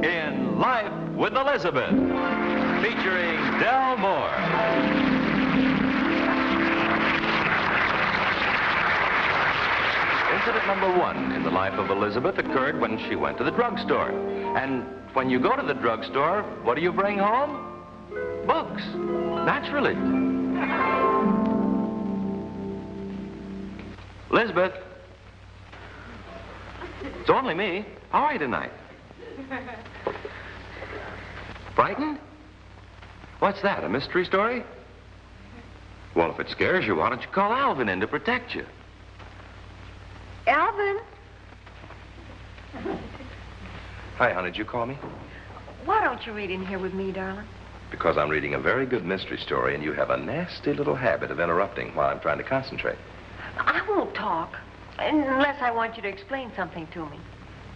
in Life with Elizabeth, featuring Del Moore. Incident number 1 in the life of Elizabeth occurred when she went to the drugstore. And when you go to the drugstore, what do you bring home? Books, naturally. Elizabeth. It's only me. How are you tonight? Frightened? What's that, a mystery story? Well, if it scares you, why don't you call Alvin in to protect you? Alvin? Hi, honey, did you call me? Why don't you read in here with me, darling? Because I'm reading a very good mystery story, and you have a nasty little habit of interrupting while I'm trying to concentrate. I won't talk, unless I want you to explain something to me.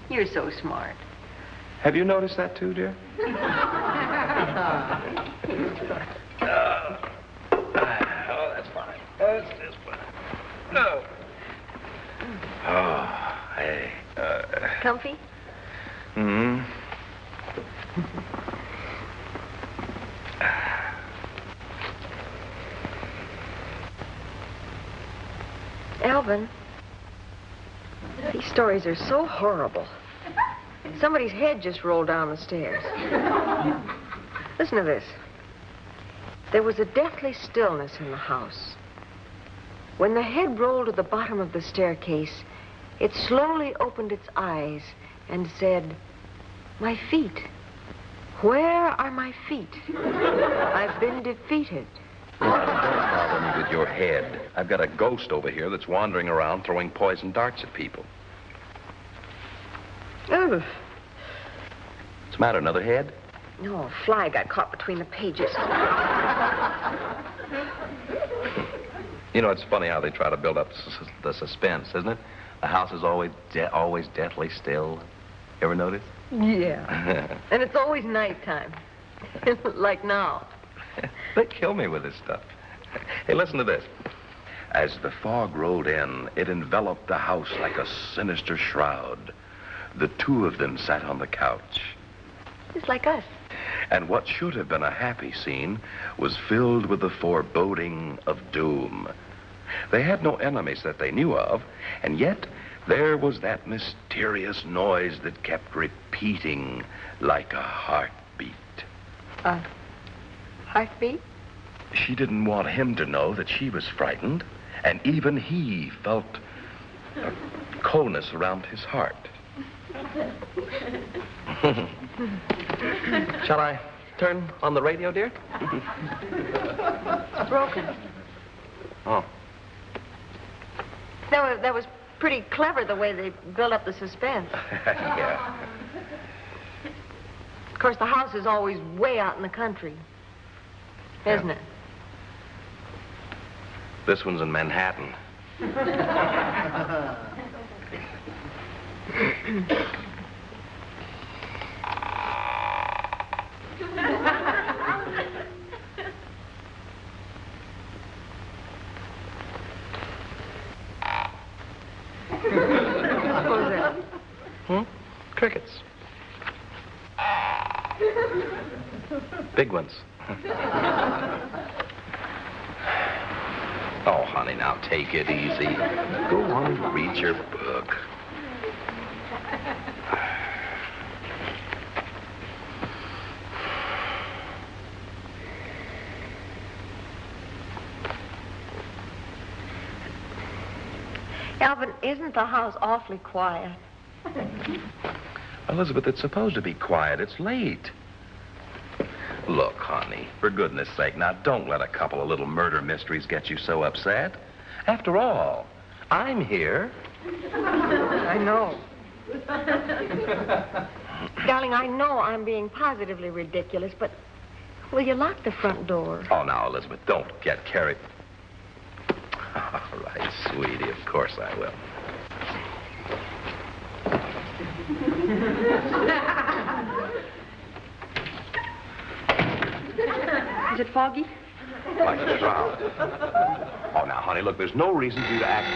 You're so smart. Have you noticed that too, dear? Oh, that's fine. That's just fine. No. Oh, hey. Comfy? Hmm. Alvin, these stories are so horrible. Somebody's head just rolled down the stairs. Listen to this. There was a deathly stillness in the house. When the head rolled to the bottom of the staircase, it slowly opened its eyes and said, "My feet. Where are my feet? I've been defeated." Don't bother me with your head. I've got a ghost over here that's wandering around throwing poison darts at people. Oh. What's the matter, another head? No, a fly got caught between the pages. You know, it's funny how they try to build up the suspense, isn't it? The house is always deathly still. You ever notice? Yeah. And it's always nighttime. Like now. They kill me with this stuff. Hey, listen to this. As the fog rolled in, it enveloped the house like a sinister shroud. The two of them sat on the couch. Just like us. And what should have been a happy scene was filled with the foreboding of doom. They had no enemies that they knew of, and yet there was that mysterious noise that kept repeating like a heartbeat. Heartbeat? She didn't want him to know that she was frightened, and even he felt a coldness around his heart. Shall I turn on the radio, dear? It's broken. Oh. That was pretty clever, the way they built up the suspense. Yeah. Of course, the house is always way out in the country, isn't it? This one's in Manhattan. What was that? Crickets. Big ones. Oh, honey, now take it easy. Go on and read your book. Alvin, isn't the house awfully quiet? Elizabeth, it's supposed to be quiet. It's late. Look, honey, for goodness sake, now don't let a couple of little murder mysteries get you so upset. After all, I'm here. I know. Darling, I know I'm being positively ridiculous, but will you lock the front door? Oh, now, Elizabeth, don't get carried. All right, sweetie, of course I will. Is it foggy? Like a shroud. Oh, now, honey, look, there's no reason for you to act...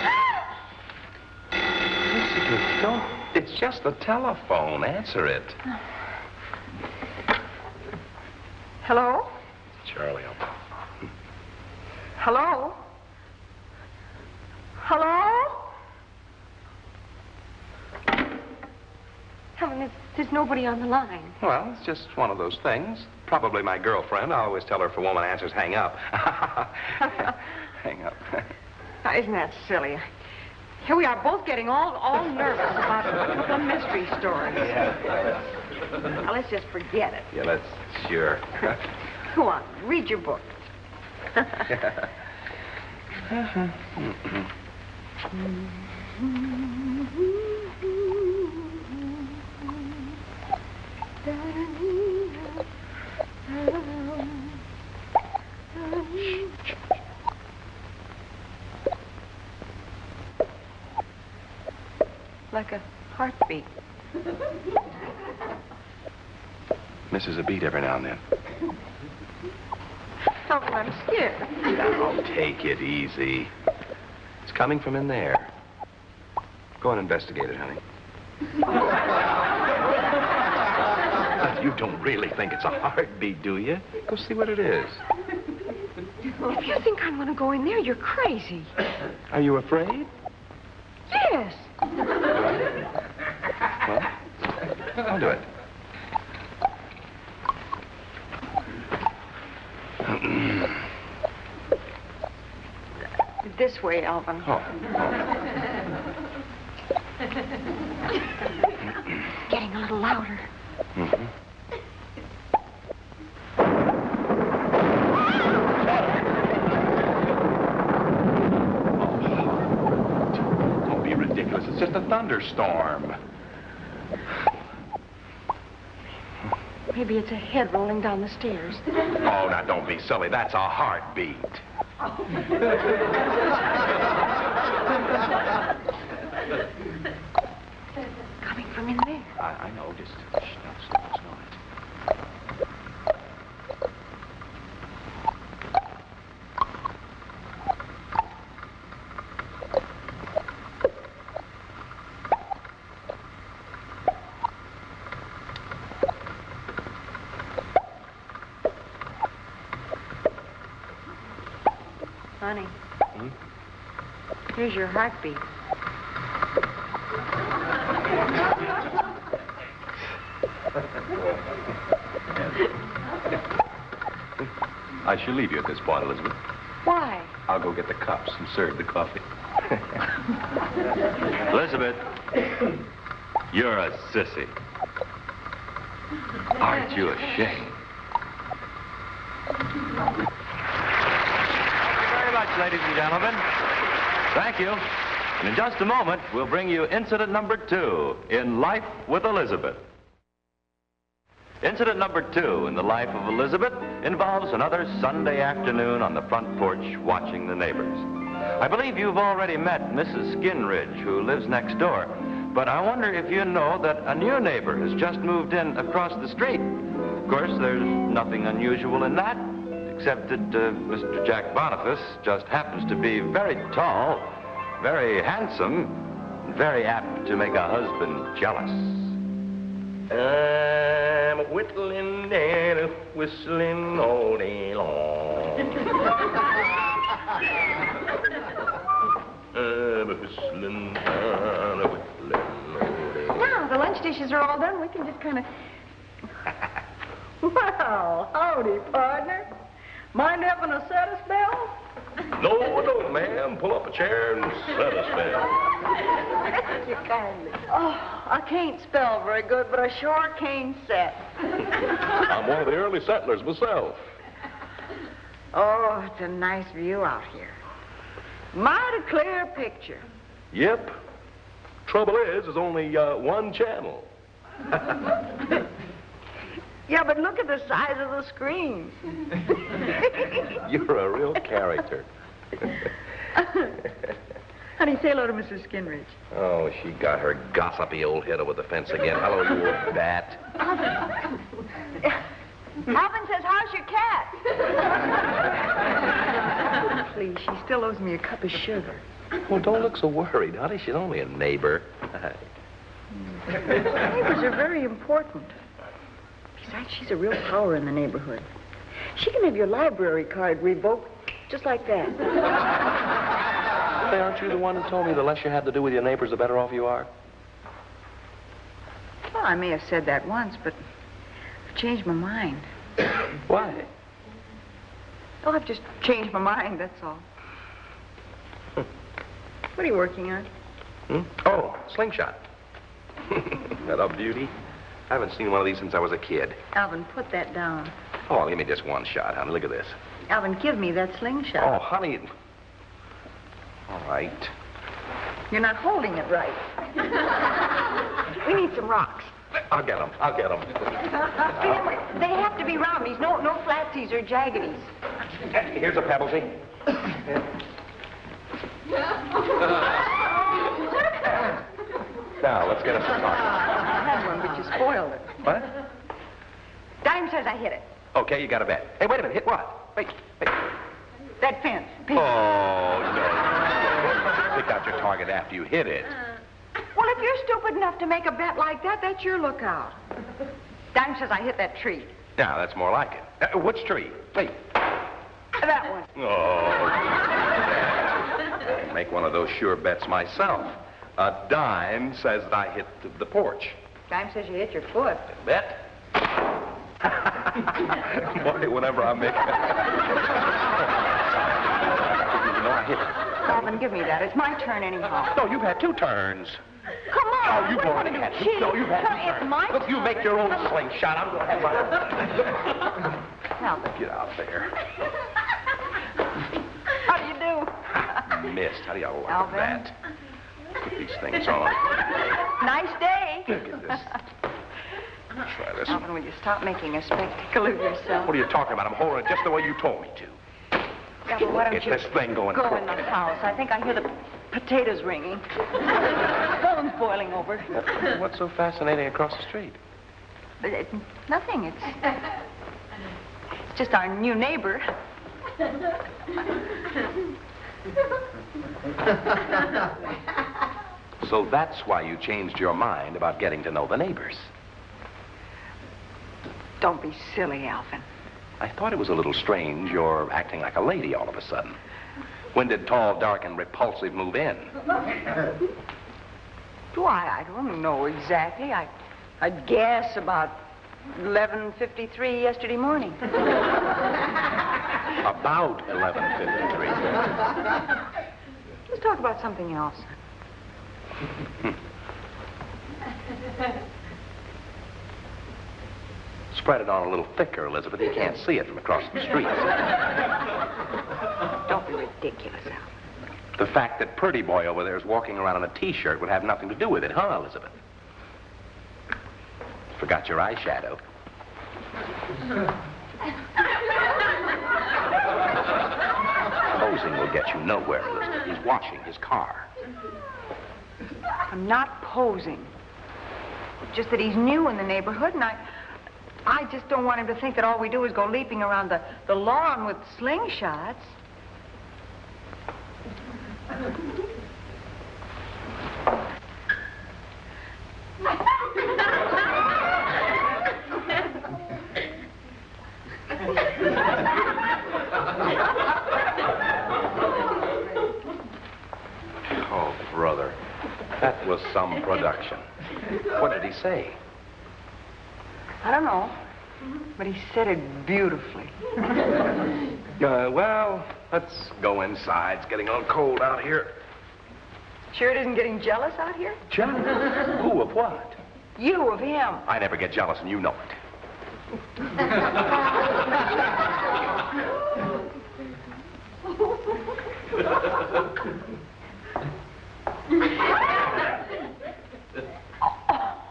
Listen, don't... It's just the telephone. Answer it. Hello? Charlie, Hello? Hello? Helen, there's nobody on the line. Well, it's just one of those things. Probably my girlfriend. I always tell her if a woman answers, hang up. Hang up. Now, isn't that silly? Here we are both getting all nervous about a couple of mystery stories. Yeah. Now, let's just forget it. Yeah, that's sure. Go on, read your book. Like a heartbeat. Misses a beat every now and then. Oh, I'm scared. Now, take it easy. It's coming from in there. Go and investigate it, honey. You don't really think it's a heartbeat, do you? Go see what it is. If you think I'm going to go in there, you're crazy. Are you afraid? Yes. Well, I'll do it. This way, Alvin. Oh. Getting a little louder. Mm-hmm. Don't be ridiculous. It's just a thunderstorm. Maybe it's a head rolling down the stairs. Oh, now don't be silly. That's a heartbeat. Coming from in there. I know. Just slow it. Honey. Here's your heartbeat. I shall leave you at this point, Elizabeth. Why? I'll go get the cups and serve the coffee. Elizabeth, you're a sissy. Aren't you ashamed? Thank you very much, ladies and gentlemen. Thank you. And in just a moment, we'll bring you incident number 2 in Life with Elizabeth. Incident number 2 in the life of Elizabeth involves another Sunday afternoon on the front porch watching the neighbors. I believe you've already met Mrs. Skinridge, who lives next door. But I wonder if you know that a new neighbor has just moved in across the street. Of course, there's nothing unusual in that, except that Mr. Jack Boniface just happens to be very tall, very handsome, and very apt to make a husband jealous. I'm whittling and whistling all day long. I'm whistling and whistling all day long. Now, the lunch dishes are all done. We can just kind of... Well, howdy, partner. Mind having a set a spell? No, I don't, ma'am. Pull up a chair and set us down. Thank you kindly. Oh, I can't spell very good, but I sure can set. I'm one of the early settlers myself. Oh, it's a nice view out here. Mighty clear picture. Yep. Trouble is, there's only one channel. Yeah, but look at the size of the screen. You're a real character. Honey, say hello to Mrs. Skinridge. Oh, she got her gossipy old head over the fence again. Hello, you old bat. Alvin says, how's your cat? Please, she still owes me a cup of sugar. Well, don't look so worried, honey. She's only a neighbor. Neighbors are very important. Besides, she's a real power in the neighborhood. She can have your library card revoked just like that. Hey, aren't you the one who told me the less you have to do with your neighbors, the better off you are? Well, I may have said that once, but I've changed my mind. Why? Oh, I've just changed my mind, that's all. What are you working on? Oh, slingshot. That a beauty? I haven't seen one of these since I was a kid. Alvin, put that down. Oh, give me just one shot, honey. Look at this. Alvin, give me that slingshot. Oh, honey. All right. You're not holding it right. We need some rocks. I'll get them. They have to be roundies, no flatsies or jaggities. Here's a pebblesy. Now, let's get us a talk. I had one, but you spoiled it. What? Dime says I hit it. Okay, you got a bet. Hey, wait a minute. Hit what? Wait. That fence. Oh, no. Pick out your target after you hit it. Well, if you're stupid enough to make a bet like that, that's your lookout. Dime says I hit that tree. Now, that's more like it. Which tree? Wait. That one. Oh. I'd make one of those sure bets myself. A dime says that I hit the porch. Dime says you hit your foot. Bet? Boy, whenever I make you know, I hit it. Alvin, give me that. It's my turn anyhow. No, you've had two turns. Come on. Oh, you've already had two. No, you've had two turns. It's my Look, turn. you make your own slingshot. I'm going to have mine. Alvin. Get out there. How do you do? Missed. How do you like Alvin? that? Put these things on. Nice day. Look at this. Try this. Alvin, will you stop making a spectacle of yourself? What are you talking about? I'm holding it just the way you told me to. Yeah, well, why don't Get you this thing going go quick. in the house? I think I hear the potatoes ringing. Phone's boiling over. What's so fascinating across the street? Nothing. It's just our new neighbor. So that's why you changed your mind about getting to know the neighbors. Don't be silly, Alvin. I thought it was a little strange you're acting like a lady all of a sudden. When did tall, dark, and repulsive move in? I don't know exactly. I'd guess about 11:53 yesterday morning. About 11:53. Let's talk about something else. Spread it on a little thicker, Elizabeth. You can't see it from across the street. Don't be ridiculous, Alvin. The fact that Purdy Boy over there is walking around in a T-shirt would have nothing to do with it, huh, Elizabeth? Forgot your eyeshadow. Posing will get you nowhere, Elizabeth. He's washing his car. I'm not posing. Just that he's new in the neighborhood, and I just don't want him to think that all we do is go leaping around the lawn with slingshots. Oh, brother. That was some production. What did he say? I don't know, but he said it beautifully. Well, let's go inside. It's getting a little cold out here. Sure it isn't getting jealous out here? Jealous? Who of what? You of him. I never get jealous, and you know it.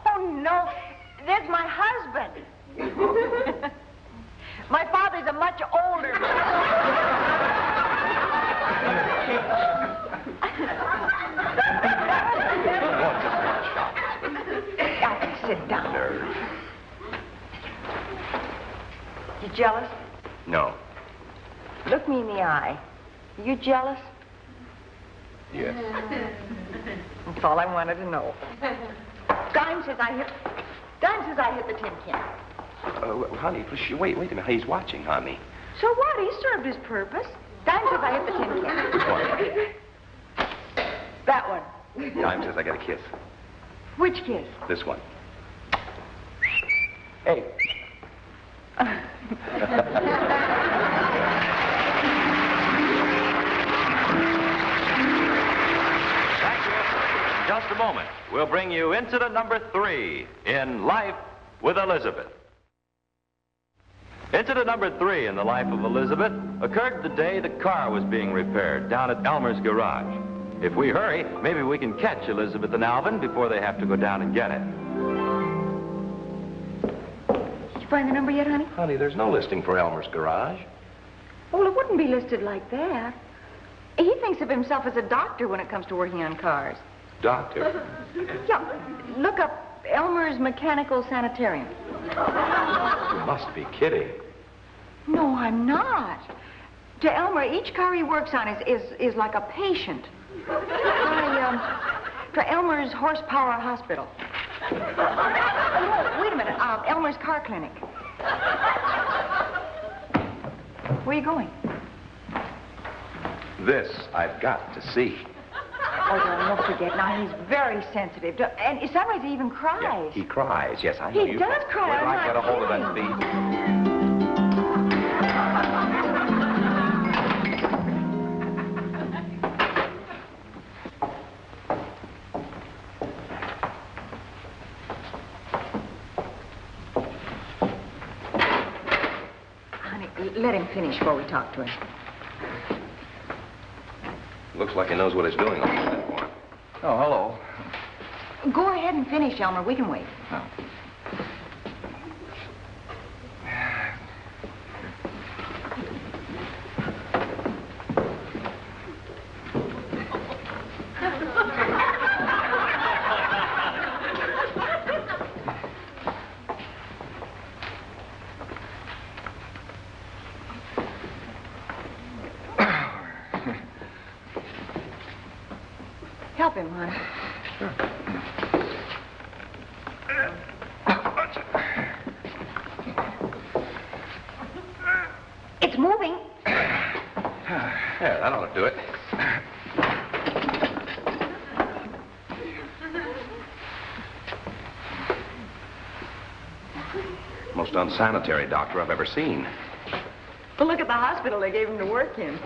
Oh, no. There's my husband. My father's a much older Sit down. Nerve. You jealous? No. Look me in the eye. You jealous? Yes. That's all I wanted to know. Dime says I hit the tin can. Honey, wait a minute. He's watching, honey. So what? He served his purpose. Dime says I hit the tin can. Which one? That one. Dime says I got a kiss. Which kiss? This one. Hey. Thank you. Just a moment. We'll bring you incident number 3 in Life with Elizabeth. Incident number 3 in the life of Elizabeth occurred the day the car was being repaired down at Elmer's garage. If we hurry, maybe we can catch Elizabeth and Alvin before they have to go down and get it. Did you find the number yet, honey? Honey, there's no listing for Elmer's garage. Well, it wouldn't be listed like that. He thinks of himself as a doctor when it comes to working on cars. Doctor? Yeah, look up Elmer's Mechanical Sanitarium. You must be kidding. No, I'm not. To Elmer, each car he works on is like a patient. To Elmer's Horsepower Hospital. Oh, wait a minute. Elmer's Car Clinic. Where are you going? This I've got to see. Oh, don't forget. Now, he's very sensitive. And sometimes he even cries. Yeah, he cries. Yes, I know. He does cry. Wait till I get a hold of that beat. Honey, let him finish before we talk to him. Looks like he knows what he's doing on that one. Oh, hello. Go ahead and finish, Elmer. We can wait. Oh. Help him, honey. Sure. It's moving. Yeah, that ought to do it. Most unsanitary doctor I've ever seen. Well, look at the hospital they gave him to work in.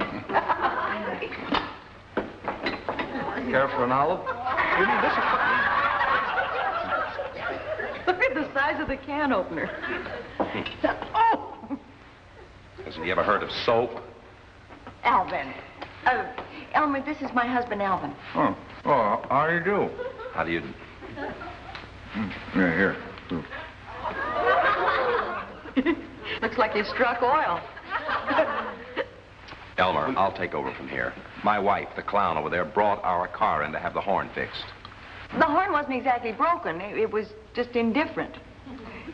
Care for an olive? You mean this Look at the size of the can opener. Oh! Hasn't he ever heard of soap? Alvin. Elmer, this is my husband, Alvin. Oh, how do you do? How do you... Yeah, here. Looks like you struck oil. Elmer, I'll take over from here. My wife, the clown over there, brought our car in to have the horn fixed. The horn wasn't exactly broken. It was just indifferent.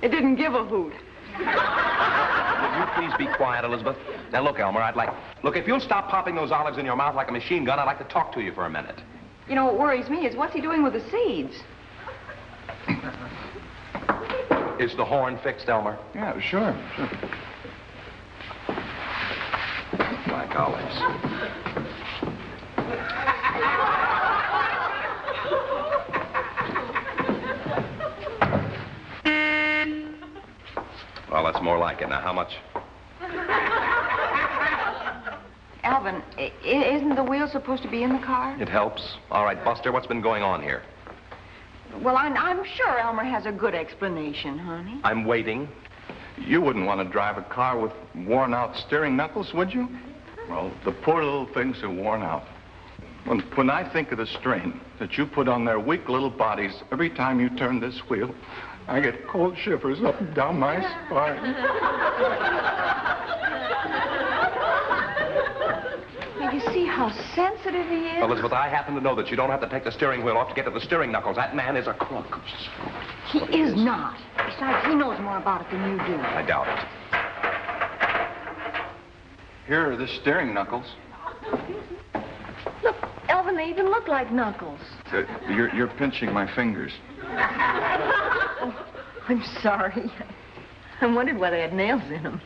It didn't give a hoot. Will you please be quiet, Elizabeth? Now, look, Elmer, Look, if you'll stop popping those olives in your mouth like a machine gun, I'd like to talk to you for a minute. You know, what worries me is what's he doing with the seeds? Is the horn fixed, Elmer? Yeah, sure. Like olives. Well, that's more like it. Now, how much? Alvin, isn't the wheel supposed to be in the car? It helps. All right, Buster, what's been going on here? Well, I'm sure Elmer has a good explanation, honey. I'm waiting. You wouldn't want to drive a car with worn-out steering knuckles, would you? Well, the poor little things are worn out. When I think of the strain that you put on their weak little bodies every time you turn this wheel, I get cold shivers up and down my spine. You see how sensitive he is? Elizabeth, I happen to know that you don't have to take the steering wheel off to get to the steering knuckles. That man is a crook. He is not. Besides, he knows more about it than you do. I doubt it. Here are the steering knuckles. Look, Elvin, they even look like knuckles. You're pinching my fingers. Oh, I'm sorry. I wondered why they had nails in them.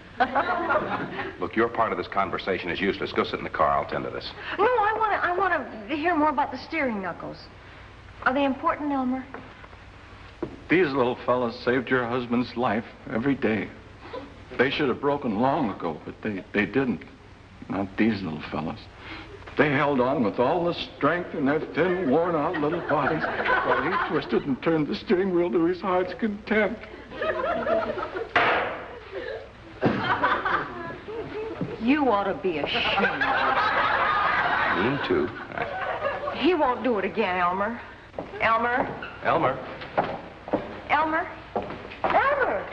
Look, your part of this conversation is useless. Go sit in the car. I'll tend to this. No, I want to hear more about the steering knuckles. Are they important, Elmer? These little fellas saved your husband's life every day. They should have broken long ago, but they didn't. Not these little fellas. They held on with all the strength in their thin, worn-out little bodies while he twisted and turned the steering wheel to his heart's content. You ought to be ashamed. Mean, too. He won't do it again, Elmer. Elmer? Elmer. Elmer? Elmer!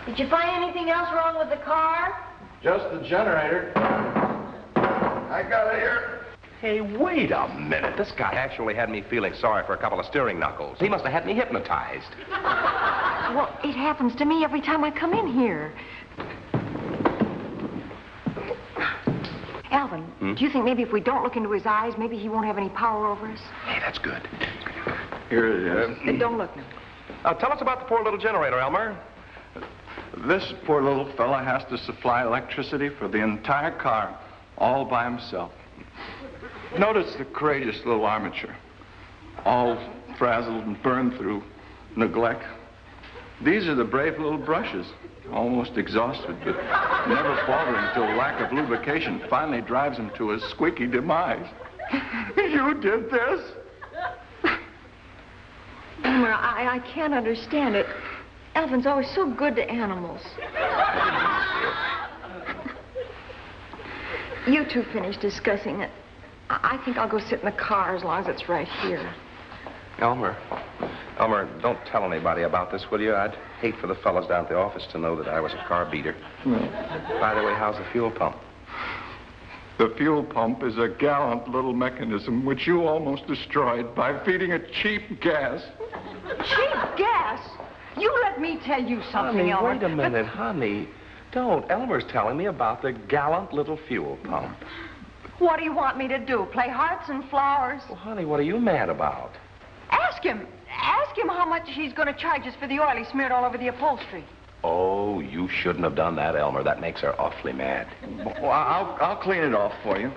Did you find anything else wrong with the car? Just the generator. I got it here. Hey, wait a minute. This guy actually had me feeling sorry for a couple of steering knuckles. He must have had me hypnotized. Well, it happens to me every time I come in here. Alvin, do you think maybe if we don't look into his eyes, maybe he won't have any power over us? Hey, that's good. Here it is. Don't look now. Tell us about the poor little generator, Elmer. This poor little fella has to supply electricity for the entire car, all by himself. Notice the courageous little armature, all frazzled and burned through neglect. These are the brave little brushes, almost exhausted, but never faltering until lack of lubrication finally drives him to a squeaky demise. You did this? Elmer, I can't understand it. Alvin's always so good to animals. You two finish discussing it. I think I'll go sit in the car as long as it's right here. Elmer, don't tell anybody about this, will you? I'd hate for the fellas down at the office to know that I was a car beater. By the way, how's the fuel pump? The fuel pump is a gallant little mechanism which you almost destroyed by feeding it cheap gas. Cheap gas? You let me tell you something, Honey, Elmer. wait a minute, honey. Don't. Elmer's telling me about the gallant little fuel pump. What do you want me to do? Play hearts and flowers? Well, honey, what are you mad about? Ask him. Ask him how much he's going to charge us for the oil he smeared all over the upholstery. Oh, you shouldn't have done that, Elmer. That makes her awfully mad. Well, I'll clean it off for you.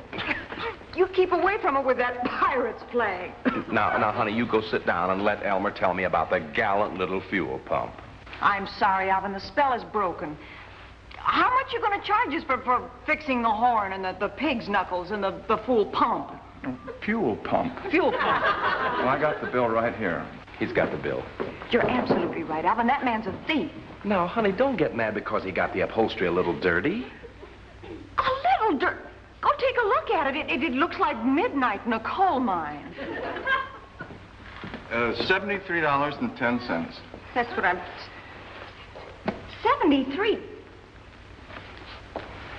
You keep away from it with that pirate's flag. Now, honey, you go sit down and let Elmer tell me about the gallant little fuel pump. I'm sorry, Alvin. The spell is broken. How much you going to charge us for fixing the horn and the pig's knuckles and the fuel pump? Fuel pump. Fuel pump. Well, I got the bill right here. He's got the bill. You're absolutely right, Alvin. That man's a thief. Now, honey, don't get mad because he got the upholstery a little dirty. A little dirt. Go take a look at it. It looks like midnight in a coal mine. $73.10. That's what I'm... 73.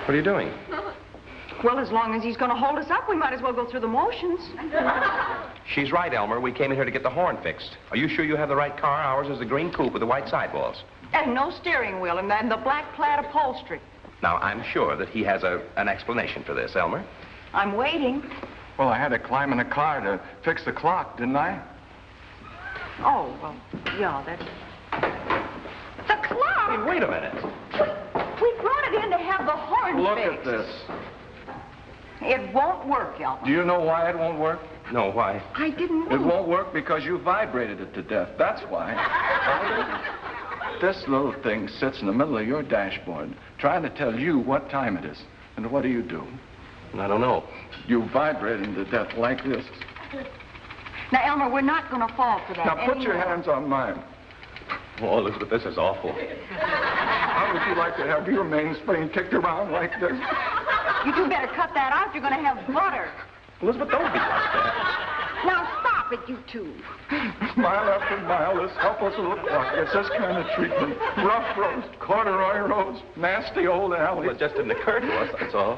What are you doing? Well, as long as he's going to hold us up, we might as well go through the motions. She's right, Elmer. We came in here to get the horn fixed. Are you sure you have the right car? Ours is the green coupe with the white sidewalls. And no steering wheel, and the black plaid upholstery. Now, I'm sure that he has an explanation for this, Elmer. I'm waiting. Well, I had to climb in a car to fix the clock, didn't I? Oh, well, yeah, that's... The clock! Hey, wait a minute. We brought it in to have the horn Look fixed. at this. It won't work, Elmer. Do you know why it won't work? No, why? I didn't know. It won't work because you vibrated it to death. That's why. This little thing sits in the middle of your dashboard, trying to tell you what time it is. And what do? I don't know. You vibrate it to death like this. Now, Elmer, we're not going to fall for that Now, put your anymore. hands on mine. Oh, Elizabeth, this is awful. How would you like to have your mainspring kicked around like this? You two better cut that out. You're going to have butter. Elizabeth, don't be like that. Now, stop it, you two. Mile after mile, this helpless little clock gets this kind of treatment. Rough roads, corduroy roads, nasty old alleys. Well, it just didn't occur to us, that's all.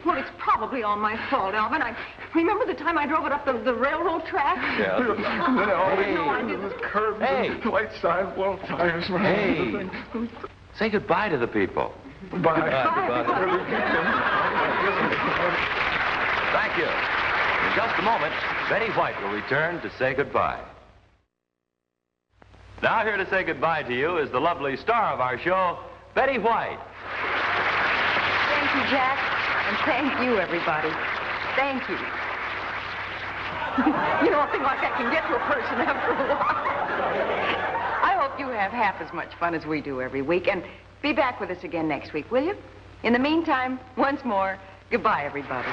Well, it's probably all my fault, Alvin. I remember the time I drove it up the railroad track? Yeah. And then all Hey. no, I didn't. Curves Hey. and white sidewall tires. Hey. Say goodbye to the people. Bye. Thank you. In just a moment, Betty White will return to say goodbye. Now here to say goodbye to you is the lovely star of our show, Betty White. Thank you, Jack. And thank you, everybody. Thank you. You know, a thing like that can get to a person after a while. I hope you have half as much fun as we do every week. And be back with us again next week, will you? In the meantime, once more, goodbye, everybody.